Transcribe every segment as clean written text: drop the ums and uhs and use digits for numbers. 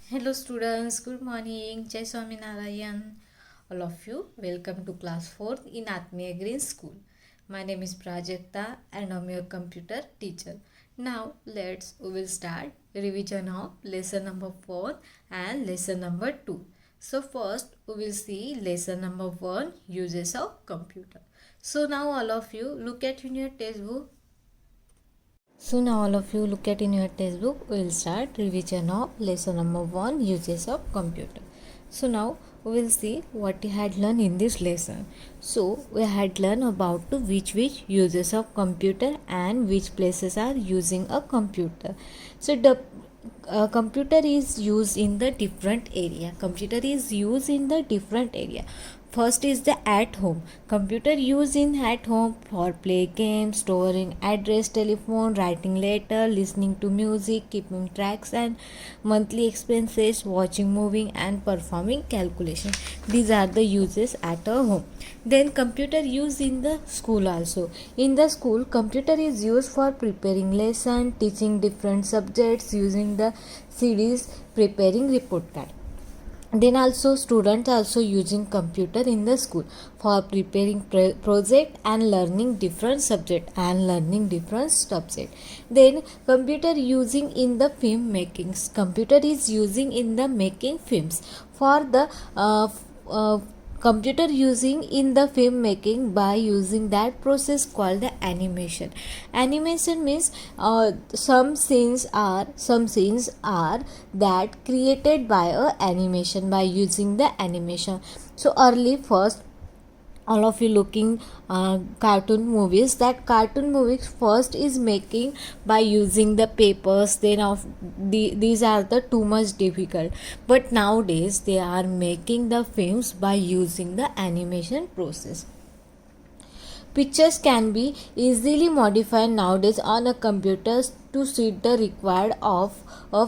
Hello students, good morning. Jai Swaminarayan. All of you, welcome to class 4th in Atmiya Green School. My name is Prajakta and I'm your computer teacher. Now we will start revision of lesson number 4 and lesson number 2. So first we will see lesson number 1, uses of computer. So now all of you look at in your textbook. So now all of you look at in your textbook, we will start revision of lesson number 1, uses of computer. So now we will see what we had learned in this lesson. So we had learned about which uses of computer and which places are using a computer. So the computer is used in the different area. Computer is used in the different area. First is the at home. Computer used in at home for play games, storing address, telephone, writing letter, listening to music, keeping tracks and monthly expenses, watching movie and performing calculation. These are the uses at a home. Then computer used in the school also. In the school, computer is used for preparing lesson, teaching different subjects, using the CDs, preparing report card. Then also students also using computer in the school for preparing project and learning different subject and learning different subject. Then computer using in the film making. Computer is using in the making films for the computer using in the film making by using that process called the animation. Animation means some scenes are that created by a animation by using the animation. So early first all of you looking cartoon movies, that cartoon movies first is making by using the papers, then these are the too much difficult, but nowadays they are making the films by using the animation process. Pictures can be easily modified nowadays on a computer to suit the required of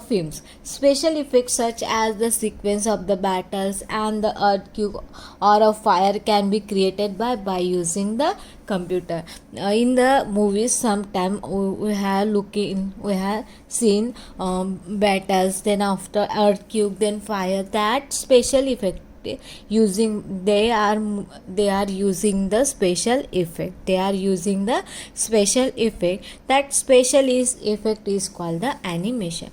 films. Special effects such as the sequence of the battles and the earthquake or a fire can be created by using the computer. In the movies, sometime we have seen battles, then after earthquake, then fire. That special effect using they are using the special effect. They are using the special effect. That effect is called the animation.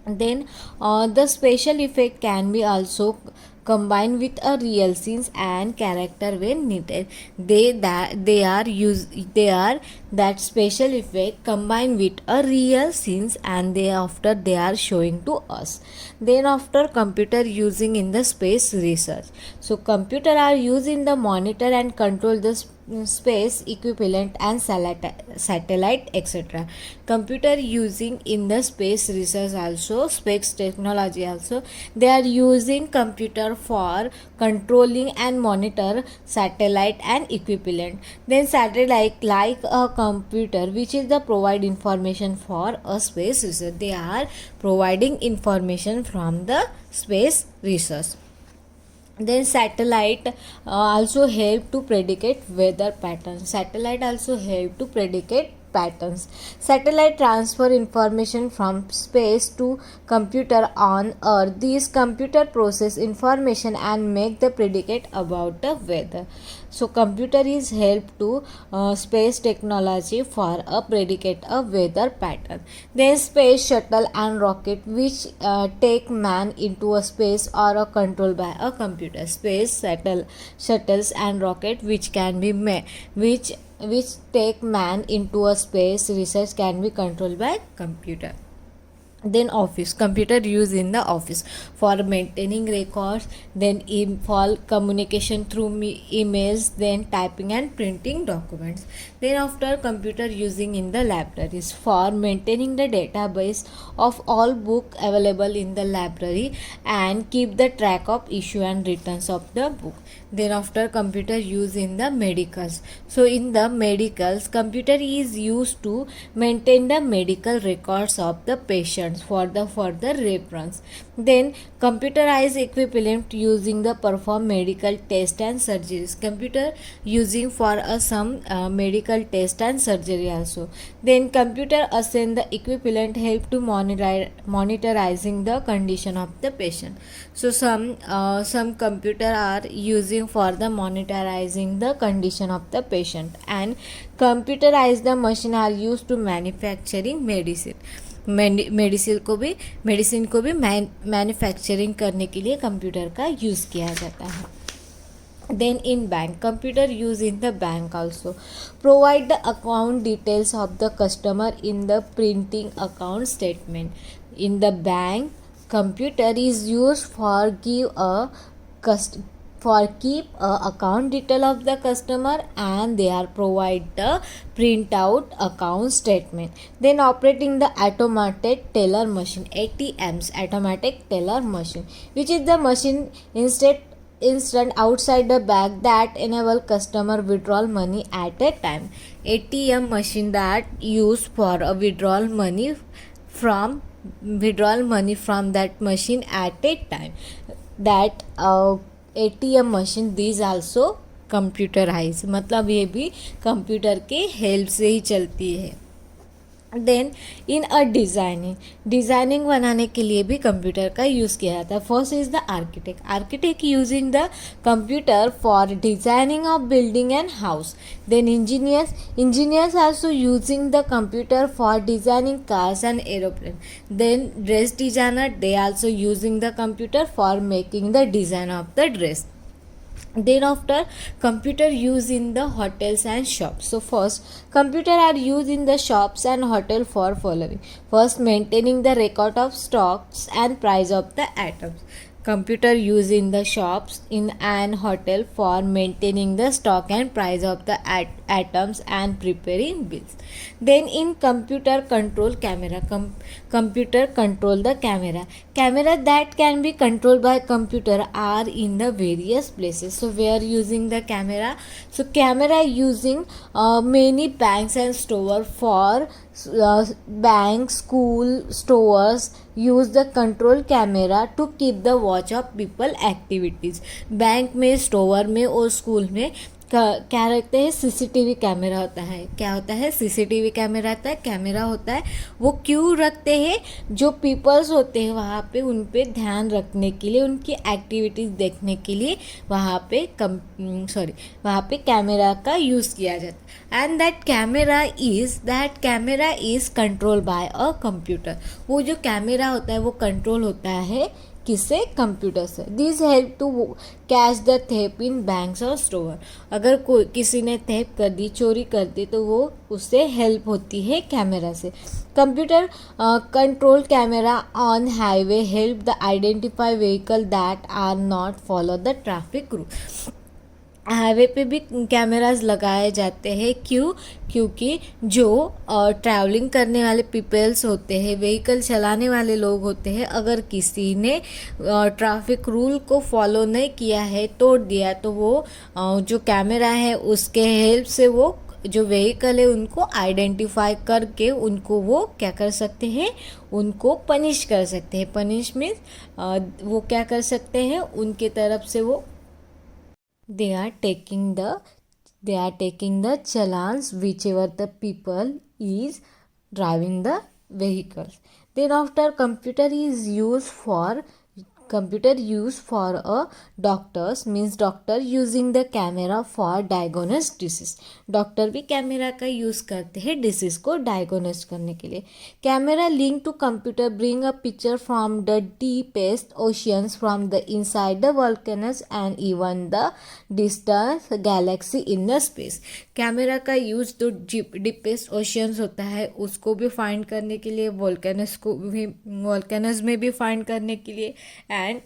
Then the special effect can be also combined with a real scenes and character when needed. They are that special effect combined with a real scenes and they are showing to us. Then after computer using in the space research. So computer are used in the monitor and control the space equivalent and satellite etc. Computer using in the space research also, space technology also, they are using computer for controlling and monitor satellite and equivalent. Then satellite like a computer which is the provide information for a space research. They are providing information from the space research. Then satellite also help to predicate weather patterns. Satellite also help to predicate patterns. Satellite transfer information from space to computer on earth. These computer process information and make the predicate about the weather. So computer is help to space technology for a predicate a weather pattern. Then space shuttle and rocket which take man into a space or a control by a computer. Space shuttles and rocket which can be which take man into a space research can be controlled by computer. Then office, computer used in the office for maintaining records, then for communication through emails, then typing and printing documents. Then after computer using in the libraries for maintaining the database of all book available in the library and keep the track of issue and returns of the book. Then after computer use in the medicals. So in the medicals, computer is used to maintain the medical records of the patient reference for the further reference. Then computerized equivalent using the perform medical test and surgeries. Computer using for some medical test and surgery also. Then computer assign the equivalent help to monitorizing the condition of the patient. So some computer are using for the monitorizing the condition of the patient, and computerized the machine are used to manufacturing medicine. Medicine को भी manufacturing करने के लिए computer का use किया जाता है. Then in bank, computer used in the bank also. Provide the account details of the customer in the printing account statement. In the bank, computer is used for keep a account detail of the customer, and they are provide the printout account statement. Then operating the automated teller machine, ATMs, automatic teller machine, which is the machine instant outside the bank that enable customer withdrawal money at a time. ATM machine that used for a withdrawal money from that machine at a time. That ATM machine these also computerized, मतलब ये भी computer के help से ही चलती है. Then in a designing बनाने के लिए भी कंप्यूटर का यूज़ किया जाता है. First is the architect using the computer for designing of building and house. Then engineers also using the computer for designing cars and aeroplane. Then dress designer, they also using the computer for making the design of the dress. Then after, computer used in the hotels and shops. So first, computer are used in the shops and hotel for following. First, maintaining the record of stocks and price of the items. Computer used in the shops in an hotel for maintaining the stock and price of the items and preparing bills. Then in computer control camera, computer control the camera that can be controlled by computer are in the various places. So we are using the camera. So camera using many banks and store for banks, school, stores use the control camera to keep the watch of people activities. Bank में, store में और school में क्या रखते हैं? CCTV camera होता है. क्या होता है? सीसीटीवी कैमरा होता है. वो क्यों रखते हैं? जो पीपल्स होते हैं वहाँ पे उन पे ध्यान रखने के लिए, उनकी एक्टिविटीज़ देखने के लिए वहाँ पे कैमरा का यूज़ किया जाता है. And that camera is control by a computer. वो जो कैमरा होता है वो कंट्रोल होता है किससे? कंप्यूटर से. This help to catch the theft in banks और स्टोर. अगर कोई किसी ने थेप कर दी, चोरी कर दी, तो वो उससे हेल्प होती है कैमरा से. Computer control camera on highway help the identify vehicle that are not follow the traffic rule. Highway पे भी कैमरास लगाए जाते हैं. क्योंकि जो ट्रैवलिंग करने वाले पीपल्स होते हैं, व्हीकल चलाने वाले लोग होते हैं, अगर किसी ने ट्रैफिक रूल को फॉलो नहीं किया है, तोड़ दिया, तो वो जो कैमरा है उसके हेल्प से वो जो व्हीकल है उनको आइडेंटिफाई करके उनको वो क्या कर सकते हैं? उनको पनिश कर सकते हैं. पनिश मीन्स वो क्या कर सकते हैं? उनके तरफ से वो they are taking the challans whichever the people is driving the vehicles. Then after, computer used for a doctors, means doctor using the camera for diagnose disease. Doctor भी कैमरा का यूज़ करते हैं डिसीज़ को diagnose करने के लिए. Camera link to computer bring a picture from the deepest oceans from the inside the volcanoes and even the distance galaxy in the space. Camera का use तो डीपेस्ट ओशियंस होता है उसको भी फाइंड करने के लिए, वोल्केनस में भी फाइंड करने के लिए, एंड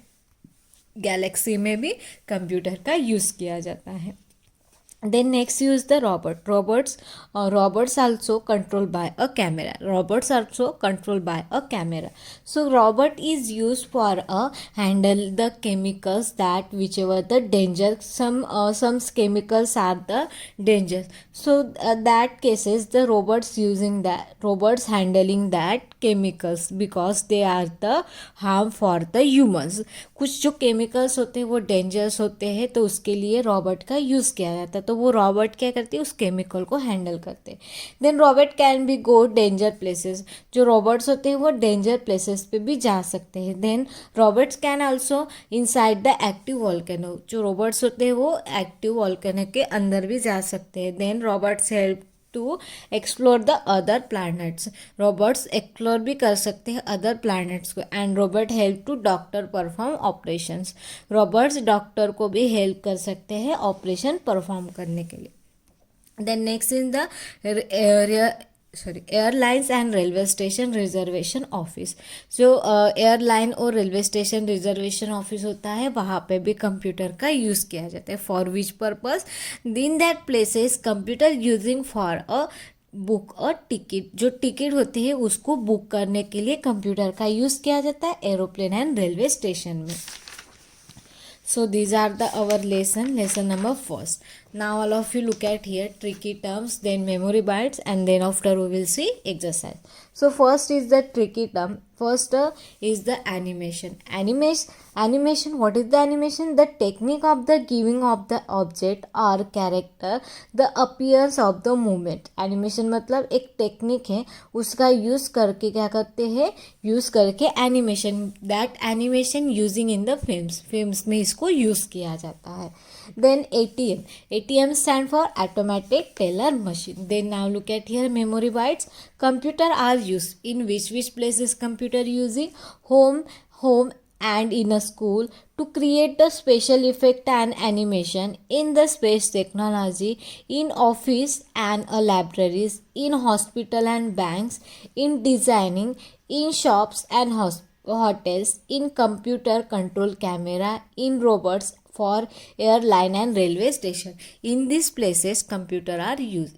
गैलेक्सी में भी कंप्यूटर का यूज़ किया जाता है. Then next use the robot. Robots also controlled by a camera. Robots also controlled by a camera. So robot is used for handle the chemicals that whichever the danger. Some chemicals are the dangers. So that cases the robots handling that chemicals because they are the harm for the humans. कुछ जो chemicals होते हैं वो dangerous होते हैं तो उसके लिए robot का use किया जाता है. तो वो रॉबर्ट क्या करती है उस केमिकल को हैंडल करते हैं. Then robot can be go danger places. जो रॉबर्ट्स होते हैं वो डेंजर प्लेसेस पे भी जा सकते हैं. Then robots can also inside the active volcano. जो रॉबर्ट्स होते हैं वो एक्टिव वॉल्केनो के अंदर भी जा सकते हैं. Then robots help to explore the other planets. Robots explore भी कर सकते हैं अदर प्लैनेट्स को. And robot help to doctor perform operations. Robots doctor को भी हेल्प कर सकते हैं ऑपरेशन परफॉर्म करने के लिए. Then next in the airlines and railway station reservation office. जो एयरलाइन और रेलवे स्टेशन रिजर्वेशन ऑफिस होता है वहाँ पे भी कंप्यूटर का यूज़ किया जाता है. For which purpose? In that places computer using for a book और टिकट. जो टिकट होती है उसको बुक करने के लिए कंप्यूटर का यूज़ किया जाता है एरोप्लेन एंड रेलवे स्टेशन में. So these are our lesson number first. Now all of you look at here tricky terms, then memory bytes, and then after we will see exercise. So first is the tricky term. First is the animation. Animation. What is the animation? The technique of the giving of the object or character the appearance of the movement. Animation मतलब एक technique है उसका use करके क्या करते हैं use करके animation. That animation using in the films में इसको यूज़ किया जाता है. Then ATM stand for automatic teller machine. Then now look at here memory bytes. Computer are used in which places computer using? Home and in a school to create the special effect and animation. In the space technology, in office and libraries, in hospital and banks, in designing, in shops and hotels, in computer control camera, in robots for airline and railway station. In these places computer are used.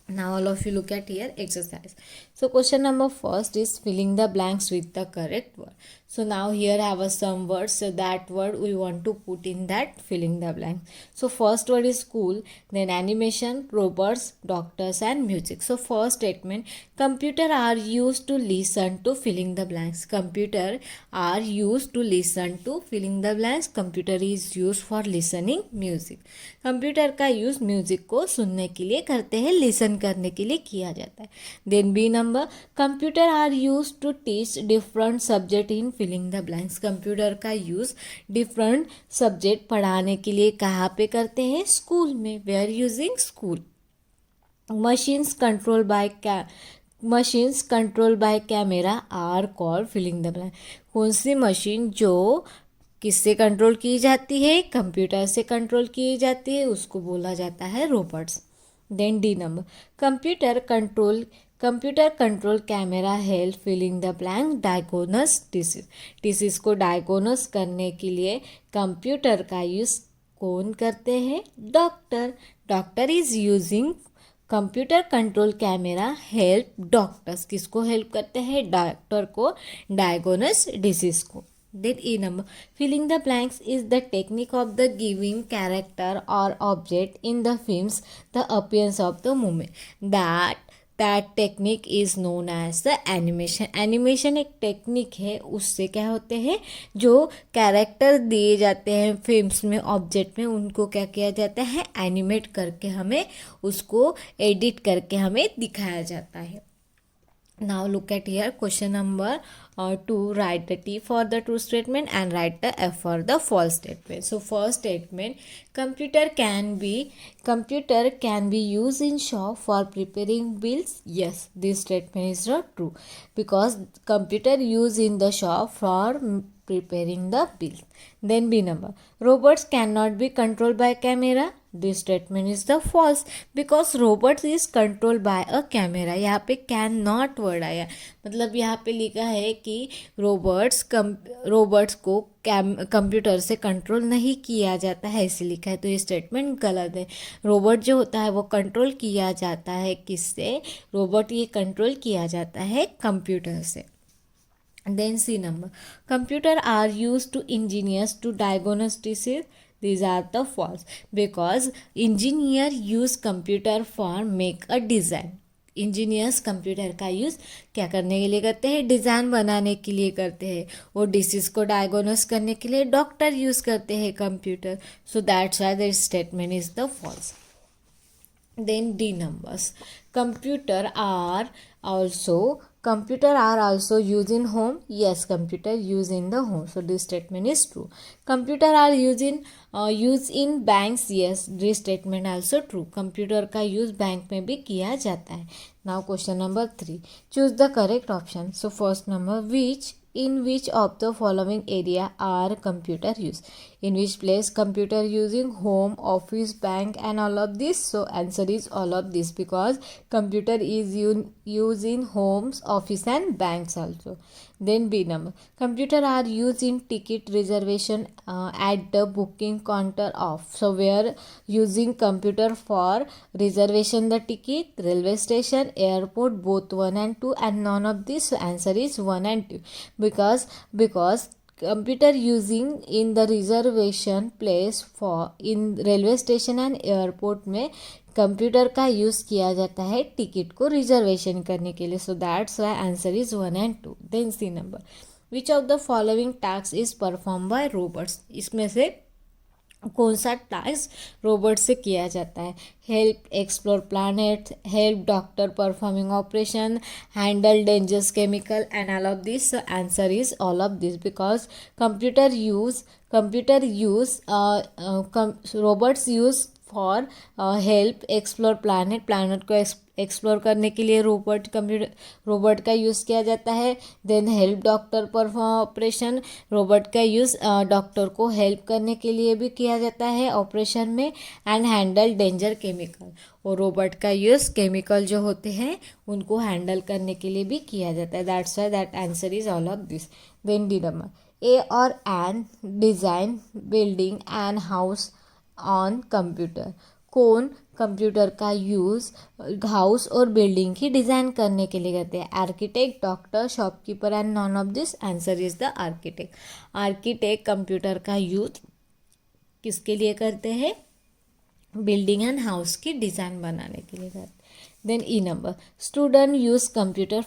Now all of you look at here exercise. So question number first is filling the blanks with the correct word. So now here I have some words. So that word we want to put in that filling the blanks. So first word is school, then animation, robots, doctors and music. So first statement, computer are used to listen to filling the blanks. Computer are used to listen to filling the blanks. Computer is used for listening music. Computer का use music को सुनने के लिए करते हैं, listen करने के लिए किया जाता है. Then B number, computer are use to teach different subject in filling the blanks. Computer का यूज़ डिफरेंट सब्जेक्ट पढ़ाने के लिए कहाँ पे करते हैं? स्कूल में. We are using school. Machines control by camera are called filling the blank. कौन सी मशीन जो किससे कंट्रोल की जाती है? कंप्यूटर से कंट्रोल की जाती है, उसको बोला जाता है robots. Then D number, computer control camera help filling the blank diagnose disease. Disease को डायग्नोस करने के लिए कंप्यूटर का यूज़ कौन करते हैं? Doctor. Doctor is using computer control camera help doctors. किसको हेल्प करते हैं? डॉक्टर को डायग्नोस डिसीज को. Then E number, filling the blanks is the technique of the giving character or object in the films the appearance of the movement. That technique is known as the animation. Animation एक technique है, उससे क्या होते हैं जो character दिए जाते हैं फिल्म्स में ऑब्जेक्ट में उनको क्या किया जाता है? एनिमेट करके हमें उसको एडिट करके हमें दिखाया जाता है. Now look at here question number 2. Write the T for the true statement and write the F for the false statement. So first statement, computer can be used in shop for preparing bills. Yes, this statement is not true because computer used in the shop for preparing the bill. Then B number, robots cannot be controlled by camera. This statement is the false because robot is control by a camera. यहाँ पे can not word आया, मतलब यहाँ पे लिखा है कि robots को कंप्यूटर से कंट्रोल नहीं किया जाता है, ऐसे लिखा है. तो ये स्टेटमेंट गलत है. रोबोट जो होता है वो कंट्रोल किया जाता है किससे? रोबोट ये कंट्रोल किया जाता है कंप्यूटर से. Then C number. Computer are used to engineers to diagnosis. These are the false because engineer use computer for make a design. Engineers computer का यूज़ क्या करने के लिए करते हैं? डिज़ाइन बनाने के लिए करते हैं. और डिसीज़ को डायग्नोस करने के लिए डॉक्टर यूज़ करते हैं computer. So that's why this statement is the false. Then D numbers. Computer are also used in home. Yes, computer used in the home. So this statement is true. Computer are used in banks. Yes, this statement also true. Computer का use bank में भी किया जाता है. Now question number 3. Choose the correct option. So first number, in which of the following area are computer used? In which place computer using? Home, office, bank and all of this. So answer is all of this because computer is used in homes, office and banks also. Then B number. Computer are used in ticket reservation at the booking counter of. So where using computer for reservation the ticket? Railway station, airport, both 1 and 2 and none of this. So answer is 1 and 2 because computer using in the reservation place for in railway station and airport में computer का use किया जाता है ticket को reservation करने के लिए. So that's why answer is 1 and 2. Then C number. Which of the following task is perform by robots? इसमें से कौन सा टास्क रोबोट से किया जाता है? Help explore planet, help doctor performing operation, handle dangerous chemical and all of this. Answer is all of this because computer use robots use for help explore planet को explore करने के लिए robot का use किया जाता है. Then help doctor perform operation, robot का use doctor को हेल्प करने के लिए भी किया जाता है ऑपरेशन में. एंड हैंडल डेंजर केमिकल, और रोबोट का यूज़ केमिकल जो होते हैं उनको हैंडल करने के लिए भी किया जाता है. That's why that answer is all of this. Then D number. A और an design building and house on computer. कौन कंप्यूटर का यूज़ हाउस और बिल्डिंग की डिज़ाइन करने के लिए करते हैं? Architect, doctor, shopkeeper and none of this. Answer is the architect. Architect computer का यूज किसके लिए करते हैं? बिल्डिंग एंड हाउस की डिज़ाइन बनाने के लिए करते हैं. Then E number. Student use computer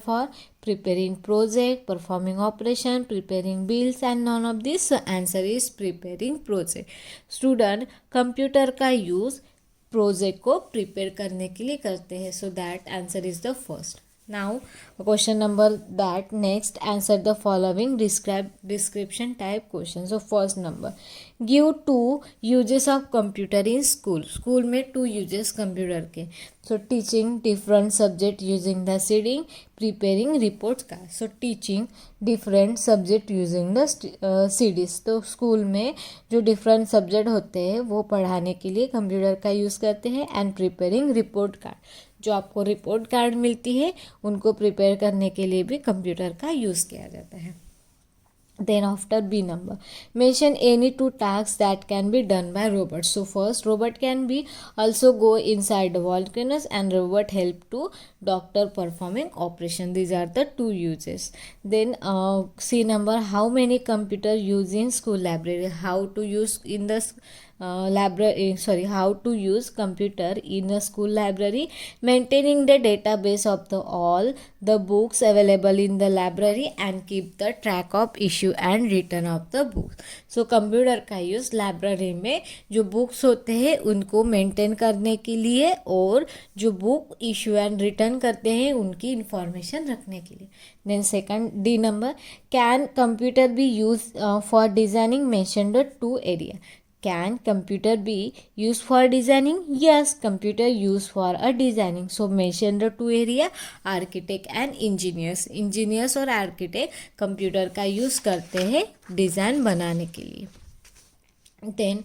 for preparing project, performing operation, preparing bills and none of this. So answer is preparing project. Student computer का use project को prepare करने के लिए करते हैं. So that answer is the first. Now question number that next answer the following description type question. So first number, give 2 uses of computer in school में 2 uses computer के. So teaching different subject using the seeding, preparing report card. So teaching different subject using the CDs. तो school में जो different subject होते हैं वो पढ़ाने के लिए कंप्यूटर का यूज़ करते हैं. एंड प्रिपेयरिंग रिपोर्ट कार्ड, जो आपको रिपोर्ट कार्ड मिलती है उनको प्रिपेयर करने के लिए भी कंप्यूटर का यूज़ किया जाता है. Then after B number, mention any 2 tasks that can be done by robots. So first, robot can be also go inside the volcanoes and robot help to doctor performing operation. These are the 2 uses. Then C number, how many computer use in school library? How to use in the how to use computer in a school library? Maintaining the database of all the books available in the library and keep the track of issue and return of the books. So computer का use library में जो books होते हैं उनको maintain करने के लिए और जो बुक इशू एंड रिटर्न करते हैं उनकी इंफॉर्मेशन रखने के लिए. Then second D number, can computer be use for designing? Mention the 2 area. Can computer be used for designing? Yes, computer used for a designing. So mention the 2 area, architect and engineers. Engineers और architect computer का use करते हैं design बनाने के लिए. Then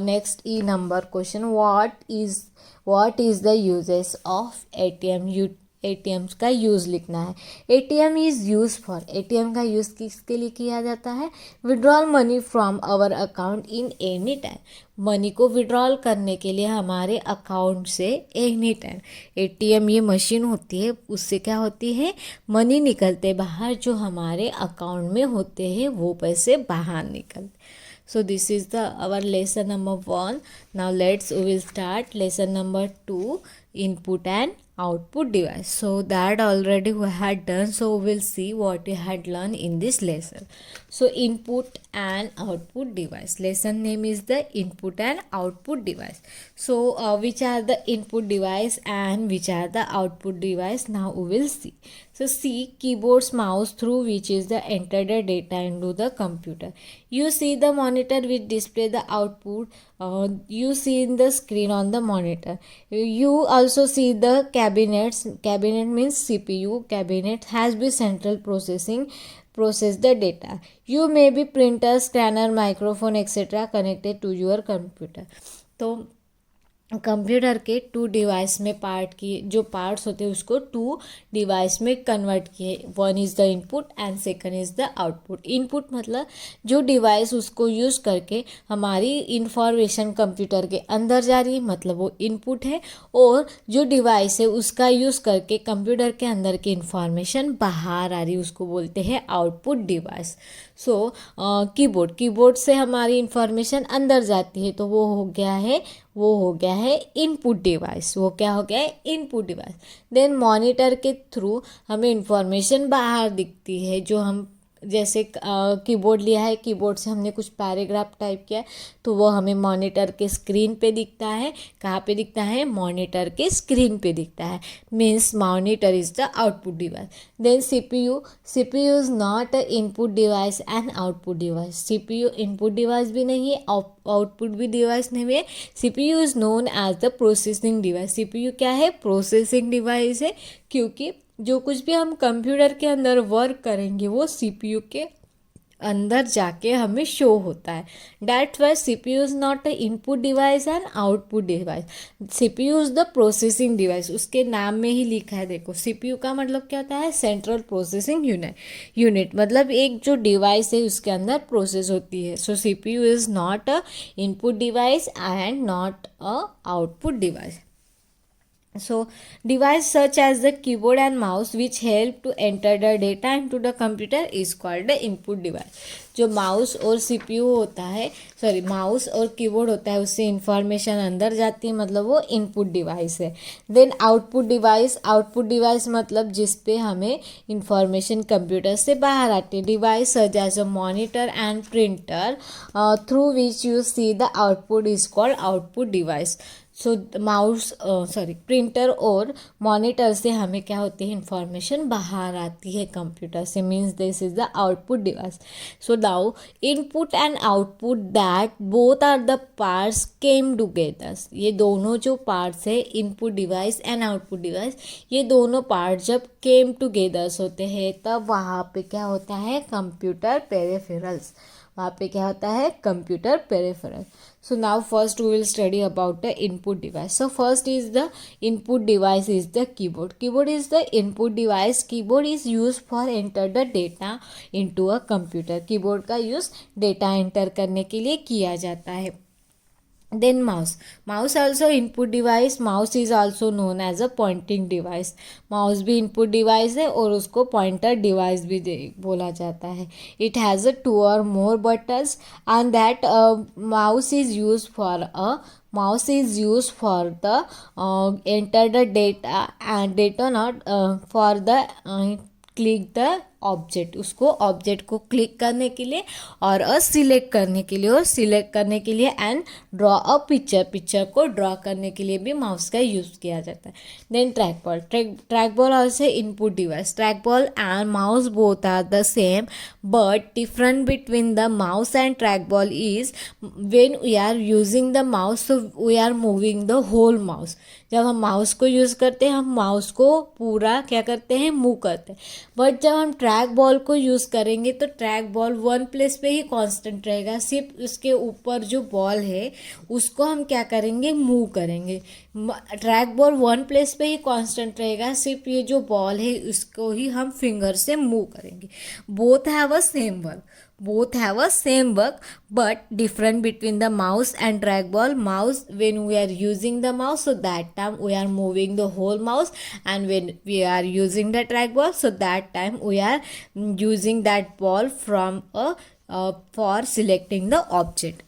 next E number question, what is the uses of ATM? ATMs का use लिखना है. ATM is use for, ATM का यूज़ किसके लिए किया जाता है? Withdrawal money from our account in any time. Money को विड्रॉल करने के लिए हमारे अकाउंट से एनी टाइम. ATM ये मशीन होती है, उससे क्या होती है? मनी निकलते बाहर, जो हमारे अकाउंट में होते हैं वो पैसे बाहर निकलते. So this is our lesson number 1. Now we will start lesson number 2, input and output device. So that already we had done. So we will see what we had learned in this lesson. So input and output device. Lesson name is the input and output device. So which are the input device and which are the output device? Now we will see. So see, keyboards, mouse through which is the enter the data into the computer. You see the monitor which display the output. You see in the screen on the monitor. You also see the cabinets. Cabinet means CPU. Cabinet has been central process the data. You may be printer, scanner, microphone etc. connected to your computer. तो computer के 2 device में part किए, जो parts होते हैं उसको 2 device में convert किए. 1 is the input and second is the output. Input मतलब जो डिवाइस उसको यूज़ करके हमारी इंफॉर्मेशन कंप्यूटर के अंदर जा रही है, मतलब वो इनपुट है. और जो डिवाइस है उसका यूज़ करके कंप्यूटर के अंदर की इंफॉर्मेशन बाहर आ रही है, उसको बोलते हैं आउटपुट डिवाइस. सो कीबोर्ड से हमारी इंफॉर्मेशन अंदर जाती है, तो वो हो गया है इनपुट डिवाइस. वो क्या हो गया है? Input device. देन मॉनिटर के थ्रू हमें इंफॉर्मेशन बाहर दिखती है, जो हम जैसे कीबोर्ड लिया है, कीबोर्ड से हमने कुछ पैराग्राफ टाइप किया है, तो वो हमें मॉनिटर के स्क्रीन पे दिखता है. कहाँ पे दिखता है? मॉनिटर के स्क्रीन पे दिखता है. Means monitor is the output device. Then CPU is not a input device and output device. CPU input device भी नहीं है, आउटपुट भी डिवाइस नहीं है. CPU is known as the processing device. CPU क्या है? प्रोसेसिंग डिवाइस है, क्योंकि जो कुछ भी हम कंप्यूटर के अंदर वर्क करेंगे वो CPU के अंदर जाके हमें शो होता है. That's why CPU is not a input device and output device. CPU is the processing device. उसके नाम में ही लिखा है, देखो CPU का मतलब क्या होता है? Central processing unit. मतलब एक जो डिवाइस है उसके अंदर प्रोसेस होती है. सो CPU is not a input device and not a output device. So device such as the keyboard and mouse which help to enter the data into the computer is called the input device. जो mouse और CPU होता है, mouse और keyboard होता है, उससे information अंदर जाती है, मतलब वो इनपुट डिवाइस है. देन आउटपुट डिवाइस मतलब जिस पे हमें इंफॉर्मेशन कंप्यूटर से बाहर आती है. Device such as a monitor and printer through which you see the output is called output device. So printer और मॉनिटर से हमें क्या होती है? इंफॉर्मेशन बाहर आती है कंप्यूटर से. Means this is the output device. So now input and output that both are the parts came together. ये दोनों जो पार्ट्स है, input device and output device, ये दोनों पार्ट जब केम टुगेदर्स होते हैं तब वहाँ पे क्या होता है? Computer peripherals. वहाँ पे क्या होता है? Computer peripheral. So now first we will study about the input device. So first is the input device is the keyboard. Keyboard is the input device. Keyboard is used for enter the data into a computer. Keyboard का use data enter करने के लिए किया जाता है. Then mouse also input device. Mouse is also known as a pointing device. Mouse भी input device है और उसको pointer device भी बोला जाता है. It has a 2 or more buttons and that mouse is used for the enter the data and data not for the click the object. उसको object को क्लिक करने के लिए और सिलेक्ट करने के लिए, और सिलेक्ट करने के लिए एंड ड्रॉ अ पिक्चर को ड्रॉ करने के लिए भी माउस का यूज़ किया जाता है. Then track ball also input device. Track ball and mouse both are the same but different between the mouse and track ball is when we are using the mouse so we are moving the whole mouse. जब हम mouse को use करते हैं हम mouse को पूरा क्या करते हैं? मूव करते हैं. बट जब हम ट्रैक बॉल को यूज़ करेंगे तो ट्रैक बॉल वन प्लेस पे ही कांस्टेंट रहेगा, सिर्फ उसके ऊपर जो बॉल है उसको हम क्या करेंगे, मूव करेंगे। ट्रैक बॉल वन प्लेस पे ही कांस्टेंट रहेगा, सिर्फ ये जो बॉल है उसको ही हम फिंगर से मूव करेंगे। Both have a same work, both have a same work but different between the mouse and trackball. Mouse, when we are using the mouse, so that time we are moving the whole mouse, and when we are using the trackball, so that time we are using that ball from a for selecting the object.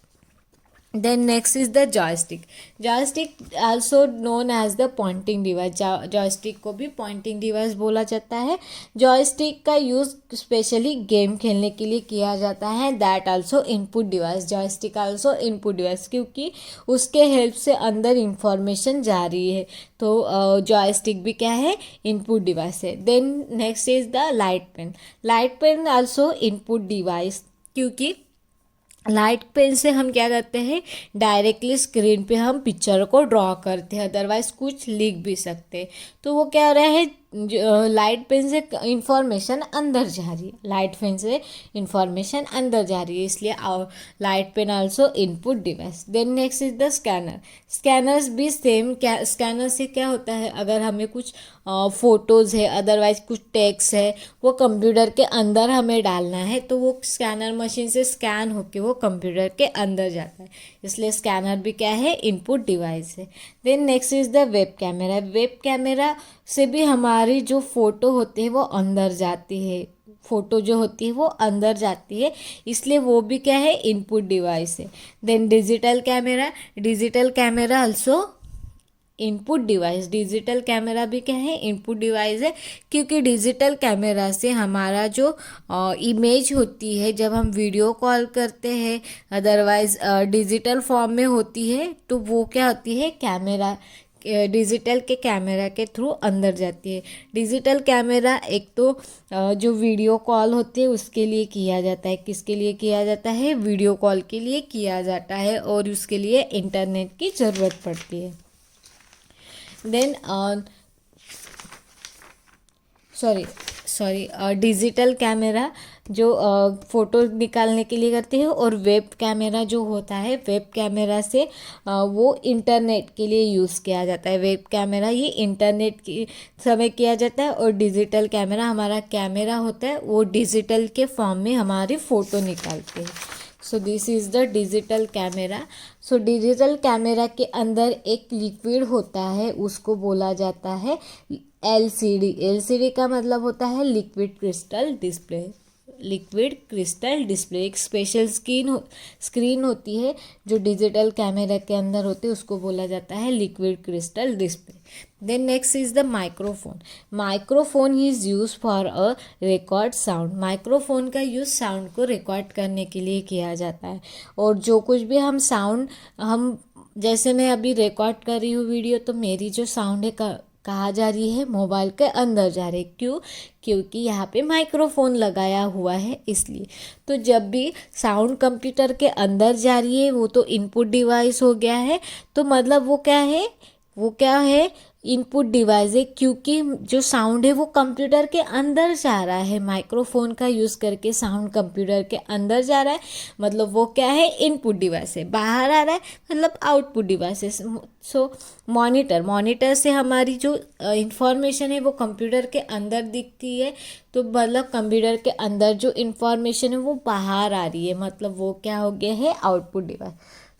Then next is the joystick. Joystick also known as the pointing device. joystick को भी pointing device बोला जाता है। joystick का use specially game खेलने के लिए किया जाता है। that also input device. joystick also input device, क्योंकि उसके हेल्प से अंदर इंफॉर्मेशन जा रही है, तो joystick भी क्या है, input device है। then next is the light pen. light pen also input device, क्योंकि लाइट पेन से हम क्या करते हैं, डायरेक्टली स्क्रीन पे हम पिक्चर को ड्रॉ करते हैं, अदरवाइज कुछ लिख भी सकते हैं। तो वो क्या हो रहा है, लाइट पेन से इंफॉर्मेशन अंदर जा रही है, लाइट पेन से इंफॉर्मेशन अंदर जा रही है, इसलिए light pen also input device. Then next is the scanner. Scanners भी सेम। स्कैनर से क्या होता है, अगर हमें कुछ फोटोज़ है, अदरवाइज कुछ टेक्स्ट है, वो कंप्यूटर के अंदर हमें डालना है, तो वो स्कैनर मशीन से स्कैन होके वो कंप्यूटर के अंदर जाता है, इसलिए स्कैनर भी क्या है, इनपुट डिवाइस है। Then next is the web camera. Web camera से भी हमारी जो फ़ोटो होती है वो अंदर जाती है, फ़ोटो जो होती है वो अंदर जाती है, इसलिए वो भी क्या है, इनपुट डिवाइस है। Then digital camera. Digital camera also input device. Digital camera भी क्या है, इनपुट डिवाइस है, क्योंकि डिजिटल कैमरा से हमारा जो इमेज होती है, जब हम वीडियो कॉल करते हैं, अदरवाइज डिजिटल फॉर्म में होती है, तो वो क्या होती है, कैमरा डिजिटल के कैमरा के थ्रू अंदर जाती है। डिजिटल कैमरा एक तो जो वीडियो कॉल होती है उसके लिए किया जाता है। किसके लिए किया जाता है, वीडियो कॉल के लिए किया जाता है, और उसके लिए इंटरनेट की ज़रूरत पड़ती है। देन डिजिटल कैमरा जो फ़ोटो निकालने के लिए करते हैं, और वेब कैमरा जो होता है, वेब कैमरा से वो इंटरनेट के लिए यूज़ किया जाता है। वेब कैमरा ये इंटरनेट की समय किया जाता है, और डिजिटल कैमरा हमारा कैमरा होता है, वो डिजिटल के फॉर्म में हमारी फ़ोटो निकालते हैं। So this is the digital camera. So digital camera के अंदर एक लिक्विड होता है, उसको बोला जाता है LCD। LCD का मतलब होता है liquid crystal display. Liquid crystal display एक स्पेशल स्क्रीन होती है जो डिजिटल कैमरा के अंदर होती है, उसको बोला जाता है liquid crystal display. Then next is the microphone. Microphone is use for a record sound. Microphone का यूज़ साउंड को रिकॉर्ड करने के लिए किया जाता है, और जो कुछ भी हम साउंड जैसे मैं अभी रिकॉर्ड कर रही हूँ वीडियो, तो मेरी जो साउंड है कहाँ जा रही है, मोबाइल के अंदर जा रही है। क्यों, क्योंकि यहाँ पे माइक्रोफोन लगाया हुआ है, इसलिए। तो जब भी साउंड कंप्यूटर के अंदर जा रही है, वो तो इनपुट डिवाइस हो गया है, तो मतलब वो क्या है, इनपुट डिवाइस है, क्योंकि जो साउंड है वो कंप्यूटर के अंदर जा रहा है। माइक्रोफोन का यूज़ करके साउंड कंप्यूटर के अंदर जा रहा है, मतलब वो क्या है, इनपुट डिवाइस है। बाहर आ रहा है मतलब आउटपुट डिवाइस है। सो मॉनिटर से हमारी जो इंफॉर्मेशन है वो कंप्यूटर के अंदर दिखती है, तो मतलब कंप्यूटर के अंदर जो इंफॉर्मेशन है वो बाहर आ रही है, मतलब वो क्या हो गया है, output device.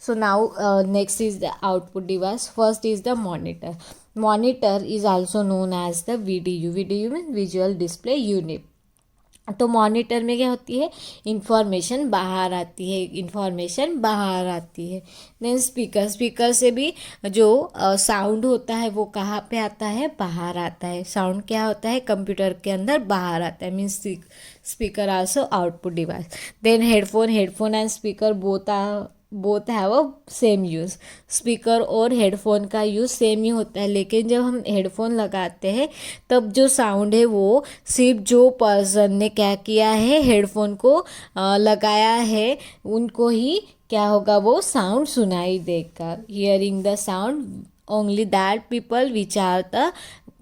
So now next is the output device. First is the monitor. Monitor is also known as the VDU. VDU means visual display unit. तो मॉनिटर में क्या होती है, इंफॉर्मेशन बाहर आती है। देन स्पीकर से भी जो साउंड होता है वो कहाँ पे आता है, बाहर आता है। साउंड क्या होता है, कंप्यूटर के अंदर बाहर आता है, means speaker also output device. Then headphone and speaker both have a same use. Speaker और हेडफोन का यूज़ सेम ही होता है, लेकिन जब हम हेडफोन लगाते हैं तब जो साउंड है वो सिर्फ जो पर्सन ने क्या किया है, हेडफोन को लगाया है, उनको ही क्या होगा, वो साउंड सुनाई देगा। Hearing the sound only that people which are the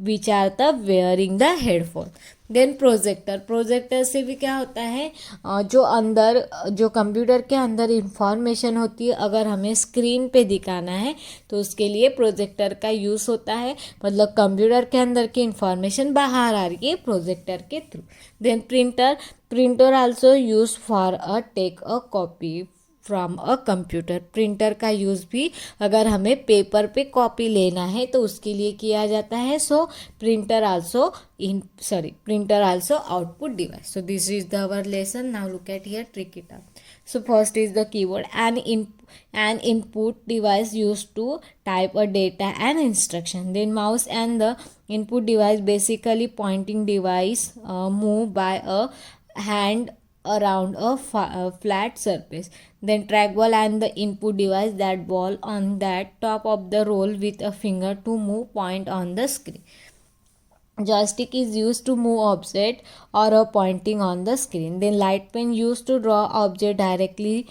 which are the wearing the headphone. Then projector. Projector से भी क्या होता है, जो अंदर जो कंप्यूटर के अंदर इंफॉर्मेशन होती है अगर हमें स्क्रीन पे दिखाना है तो उसके लिए प्रोजेक्टर का यूज़ होता है. मतलब कंप्यूटर के अंदर की इंफॉर्मेशन बाहर आ रही है प्रोजेक्टर के through. Then printer. Printer also use for a take a copy from a computer. Printer का यूज़ भी अगर हमें पेपर पे कॉपी लेना है तो उसके लिए किया जाता है. सो printer also output device. So this is the our lesson. Now look at here, trick it up. So first is the keyboard, an input device used to type a data and instruction. Then mouse and the input device, basically pointing device, move by a hand around a flat surface. Then trackball and the input device, that ball on that top of the roll with a finger to move point on the screen. Joystick is used to move object or a pointing on the screen. Then light pen used to draw object directly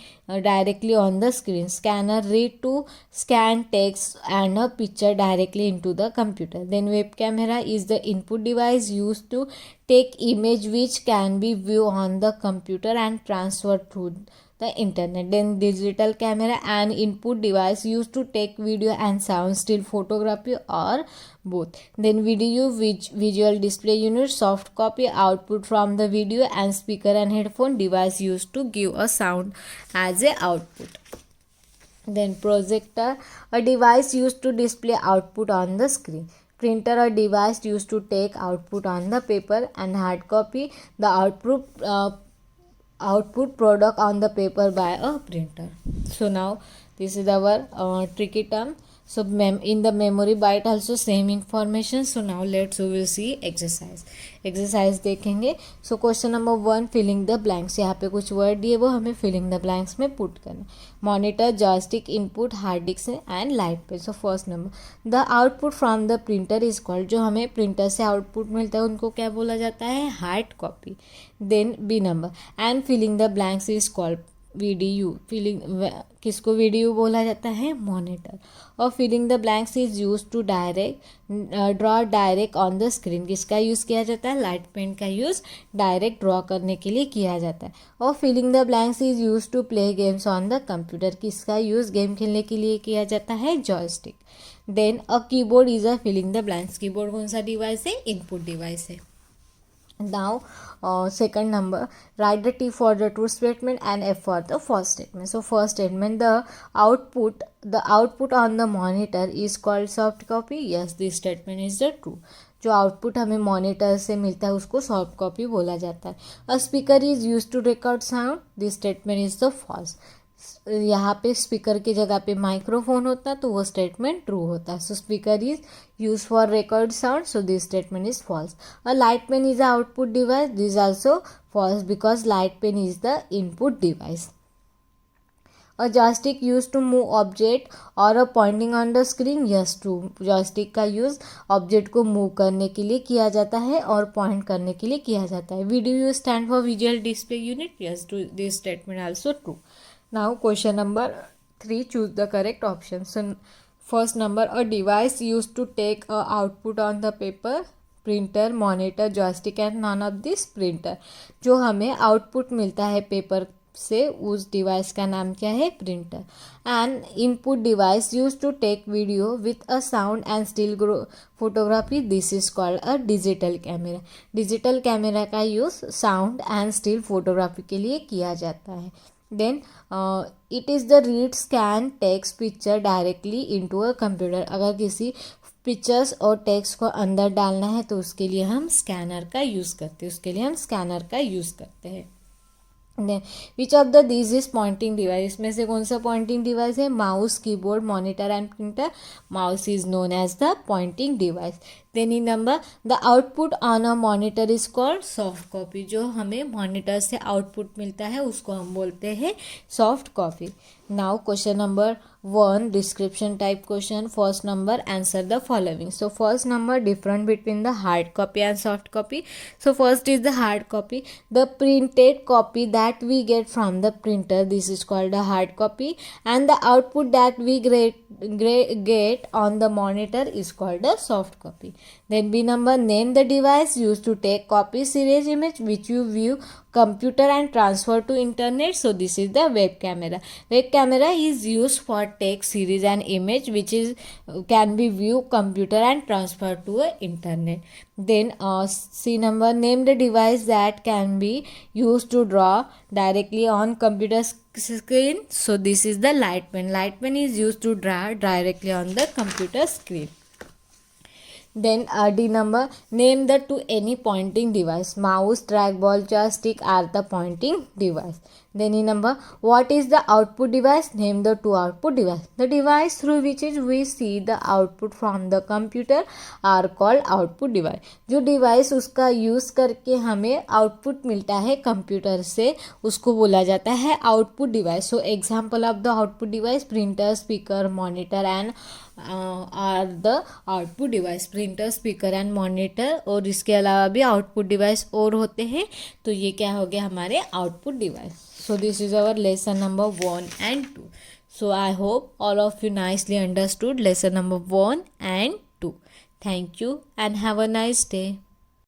on the screen. Scanner read to scan text and a picture directly into the computer. Then web camera is the input device used to take image which can be viewed on the computer and transferred through the internet. Then digital camera, an input device used to take video and sound, still photography or both. Then visual display unit, soft copy output from the video, and speaker and headphone device used to give a sound as a output. Then projector, a device used to display output on the screen. Printer, a device used to take output on the paper and hard copy the output product on the paper by a printer. So now this is our tricky term. So in the memory byte also same information. So now we will see exercise देखेंगे. So question number 1, filling the blanks. यहाँ पे कुछ word दिए वो हमें filling the blanks में put करना. Monitor, joystick, input, hard disk and light pen. So first number, the output from the printer is called, जो हमें प्रिंटर से आउटपुट मिलता है उनको क्या बोला जाता है, hard copy. Then B number, and filling the blanks is called VDU. Filling किसको VDU बोला जाता है, मॉनिटर. और filling the blanks is use to draw direct on the screen. किसका यूज़ किया जाता है, लाइट पेन का यूज़ डायरेक्ट ड्रॉ करने के लिए किया जाता है. और filling the blanks is use to play games on the computer. किसका यूज़ गेम खेलने के लिए किया जाता है, joystick. Then a keyboard is a filling the blanks. Keyboard कौन सा डिवाइस है, इनपुट डिवाइस है. Now second number, write the T for the true statement and F for the false statement. So first statement, the output on the monitor is called soft copy. Yes, this statement is the true. जो output हमें monitor से मिलता है उसको soft copy बोला जाता है. A speaker is use to record sound. This statement is the false. यहाँ पे स्पीकर की जगह पे माइक्रोफोन होता तो वो स्टेटमेंट ट्रू होता. So speaker is use for record sound. So this statement is false. A light pen is a output device. This also false because light pen is the input device. A joystick use to move object or a pointing on the screen. Yes true. Joystick का use object को move करने के लिए किया जाता है और point करने के लिए किया जाता है. VDU stand for visual display unit. Yes, this statement also true. Now question number 3, choose the correct option. So first number, a device used to take a output on the paper. Printer, monitor, joystick and none of this. Printer. जो हमें output मिलता है paper से उस device का नाम क्या है, printer. And input device use to take video with a sound and still photography. This is called a digital camera. Digital camera का use sound and still photography के लिए किया जाता है. Then it is the read scan text picture directly into a computer. अगर किसी pictures और text को अंदर डालना है तो उसके लिए हम स्कैनर का यूज़ करते हैं. Which of the this is pointing device. में से कौन सा पॉइंटिंग डिवाइस है, mouse, keyboard, monitor and printer. Mouse is known as the pointing device. Then in number, the output on a monitor is called soft copy. जो हमें monitor से output मिलता है उसको हम बोलते हैं soft copy. Now question number 1, description type question. First number, answer the following. So first number, difference between the hard copy and soft copy. So first is the hard copy. The printed copy that we get from the printer, this is called a hard copy, and the output that we get on the monitor is called a soft copy. Then B number, name the device used to take copy series image which you view computer and transfer to internet. So this is the web camera. Web camera is used for take series and image which is can be view computer and transfer to internet. Then C number, name the device that can be used to draw directly on computer screen. So this is the light pen. Light pen is used to draw directly on the computer screen. Then D number, name the to any pointing device. Mouse, trackball, joystick are the pointing device. Then E number, what is the output device? Name the two output device. The device through which we see the output from the computer are called output device. जो device उसका use करके हमें output मिलता है computer से उसको बोला जाता है output device. So example of the output device printer, speaker, monitor and are the output device. Printer, speaker and monitor और इसके अलावा भी आउटपुट डिवाइस और होते हैं. तो ये क्या हो गया हमारे output device. So this is our lesson number 1 and 2. So I hope all of you nicely understood lesson number 1 and 2. Thank you and have a nice day.